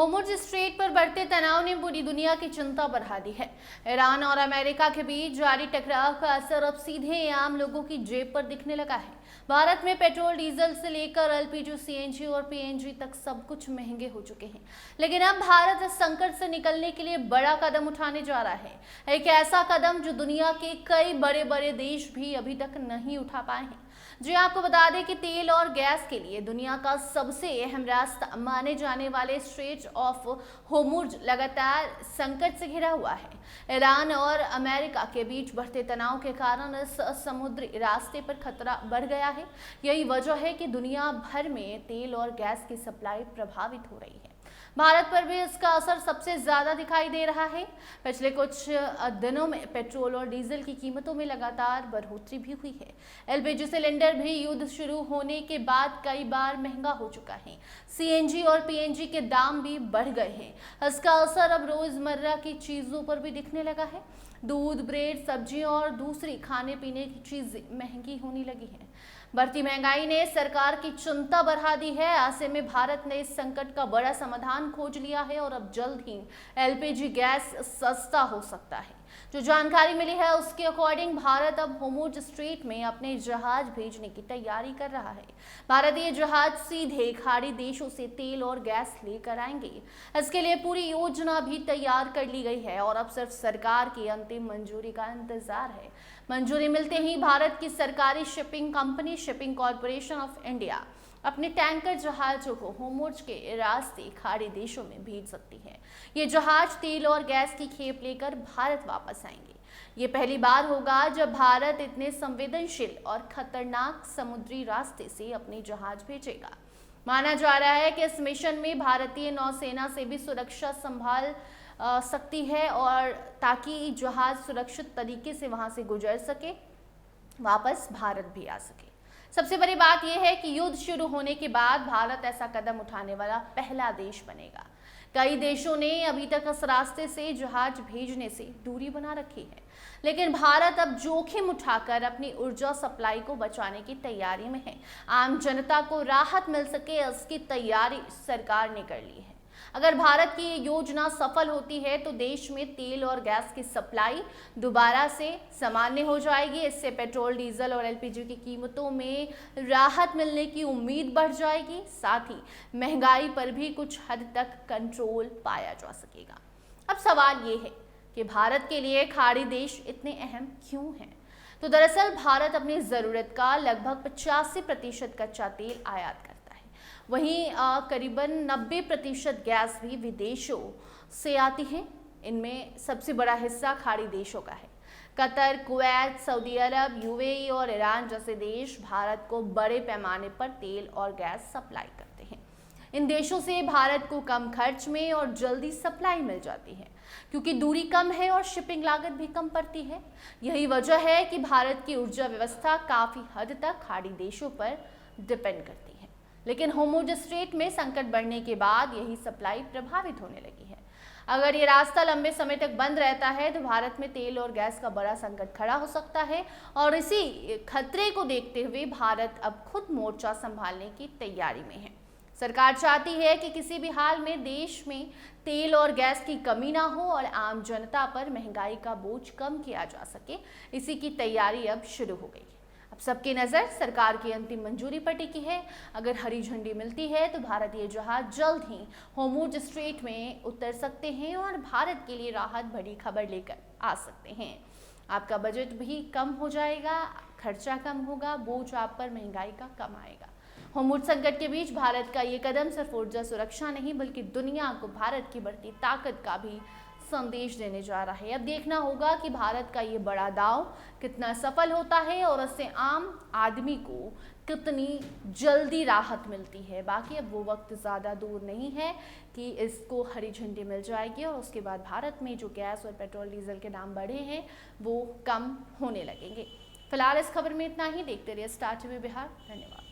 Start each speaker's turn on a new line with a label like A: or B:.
A: Hormuz straight पर बढ़ते तनाव ने पूरी दुनिया की चिंता बढ़ा दी है। ईरान और अमेरिका के बीच जारी टकराव का असर अब सीधे आम लोगों की जेब पर दिखने लगा है। भारत में पेट्रोल डीजल से लेकर एलपीजी, सीएनजी और पीएनजी तक सब कुछ महंगे हो चुके हैं। लेकिन अब भारत इस संकट से निकलने के लिए बड़ा कदम उठाने जा रहा है, एक ऐसा कदम जो दुनिया के कई बड़े बड़े देश भी अभी तक नहीं उठा पाए हैं। जी आपको बता दें कि तेल और गैस के लिए दुनिया का सबसे अहम रास्ता माने जाने वाले स्ट्रेट ऑफ होर्मुज़ लगातार संकट से घिरा हुआ है। ईरान और अमेरिका के बीच बढ़ते तनाव के कारण इस समुद्री रास्ते पर खतरा बढ़ गया है। यही वजह है कि दुनिया भर में तेल और गैस की सप्लाई प्रभावित हो रही है। भारत पर भी इसका असर सबसे ज्यादा दिखाई दे रहा है। पिछले कुछ दिनों में पेट्रोल और डीजल की कीमतों में लगातार बढ़ोतरी भी हुई है। एलपीजी सिलेंडर भी युद्ध शुरू होने के बाद कई बार महंगा हो चुका है। सीएनजी और पीएनजी के दाम भी बढ़ गए हैं। इसका असर अब रोजमर्रा की चीजों पर भी दिखने लगा है। दूध, ब्रेड, सब्जियां और दूसरी खाने पीने की चीजें महंगी होने लगी हैं। बढ़ती महंगाई ने सरकार की चिंता बढ़ा दी है। ऐसे में भारत ने इस संकट का बड़ा समाधान खोज लिया है और अब जल्द ही एलपीजी गैस सस्ता हो सकता है। जो जानकारी मिली है उसके अकॉर्डिंग भारत अब होर्मुज़ स्ट्रेट में अपने जहाज भेजने की तैयारी कर रहा है। भारतीय जहाज सीधे खाड़ी देशों से तेल और गैस लेकर आएंगे। इसके लिए पूरी योजना भी तैयार कर ली गई है और अब सिर्फ सरकार की अंतिम मंजूरी का इंतजार है। मंजूरी मिलते ही भारत की सरकारी shipping company shipping corporation of India अपने टैंकर जहाजों को होर्मुज़ के रास्ते खाड़ी देशों में भेज सकती है। ये जहाज तेल और गैस की खेप लेकर भारत वापस आएंगे। ये पहली बार होगा जब भारत इतने संवेदनशील और खतरनाक समुद्री रास्ते से अपने जहाज भेजेगा। माना जा रहा है कि इस मिशन में भारतीय नौसेना से भी सुरक्षा संभाल सकती है और ताकि जहाज सुरक्षित तरीके से वहां से गुजर सके, वापस भारत भी आ सके। सबसे बड़ी बात यह है कि युद्ध शुरू होने के बाद भारत ऐसा कदम उठाने वाला पहला देश बनेगा। कई देशों ने अभी तक इस रास्ते से जहाज भेजने से दूरी बना रखी है, लेकिन भारत अब जोखिम उठाकर अपनी ऊर्जा सप्लाई को बचाने की तैयारी में है। आम जनता को राहत मिल सके, इसकी तैयारी सरकार ने कर ली है। अगर भारत की ये योजना सफल होती है तो देश में तेल और गैस की सप्लाई दोबारा से सामान्य हो जाएगी। इससे पेट्रोल, डीजल और एलपीजी की कीमतों में राहत मिलने की उम्मीद बढ़ जाएगी। साथ ही महंगाई पर भी कुछ हद तक कंट्रोल पाया जा सकेगा। अब सवाल ये है कि भारत के लिए खाड़ी देश इतने अहम क्यों हैं? तो दरअसल भारत अपनी ज़रूरत का लगभग 85% कच्चा तेल आयात करता है। वहीं करीबन 90% गैस भी विदेशों से आती है। इनमें सबसे बड़ा हिस्सा खाड़ी देशों का है। कतर, कुवैत, सऊदी अरब, यूएई और ईरान जैसे देश भारत को बड़े पैमाने पर तेल और गैस सप्लाई करते हैं। इन देशों से भारत को कम खर्च में और जल्दी सप्लाई मिल जाती है, क्योंकि दूरी कम है और शिपिंग लागत भी कम पड़ती है। यही वजह है कि भारत की ऊर्जा व्यवस्था काफ़ी हद तक खाड़ी देशों पर डिपेंड करती है। लेकिन होर्मुज़ स्ट्रेट में संकट बढ़ने के बाद यही सप्लाई प्रभावित होने लगी है। अगर ये रास्ता लंबे समय तक बंद रहता है तो भारत में तेल और गैस का बड़ा संकट खड़ा हो सकता है और इसी खतरे को देखते हुए भारत अब खुद मोर्चा संभालने की तैयारी में है। सरकार चाहती है कि किसी भी हाल में देश में तेल और गैस की कमी ना हो और आम जनता पर महंगाई का बोझ कम किया जा सके। इसी की तैयारी अब शुरू हो गई है। अब सबकी नज़र सरकार की अंतिम मंजूरी पर टिकी है। अगर हरी झंडी मिलती है तो भारतीय जहाज जल्द ही होर्मुज़ स्ट्रेट में उतर सकते हैं और भारत के लिए राहत भरी खबर लेकर आ सकते हैं। आपका बजट भी कम हो जाएगा, खर्चा कम होगा, बोझ आप पर महंगाई का कम आएगा। होर्मुज़ संकट के बीच भारत का ये कदम सिर्फ ऊर्जा सुरक्षा नहीं बल्कि दुनिया को भारत की बढ़ती ताकत का भी संदेश देने जा रहा है। अब देखना होगा कि भारत का ये बड़ा दांव कितना सफल होता है और इससे आम आदमी को कितनी जल्दी राहत मिलती है। बाकी अब वो वक्त ज़्यादा दूर नहीं है कि इसको हरी झंडी मिल जाएगी और उसके बाद भारत में जो गैस और पेट्रोल डीजल के दाम बढ़े हैं वो कम होने लगेंगे। फिलहाल इस खबर में इतना ही। देखते रहिए स्टार टीवी बिहार। धन्यवाद।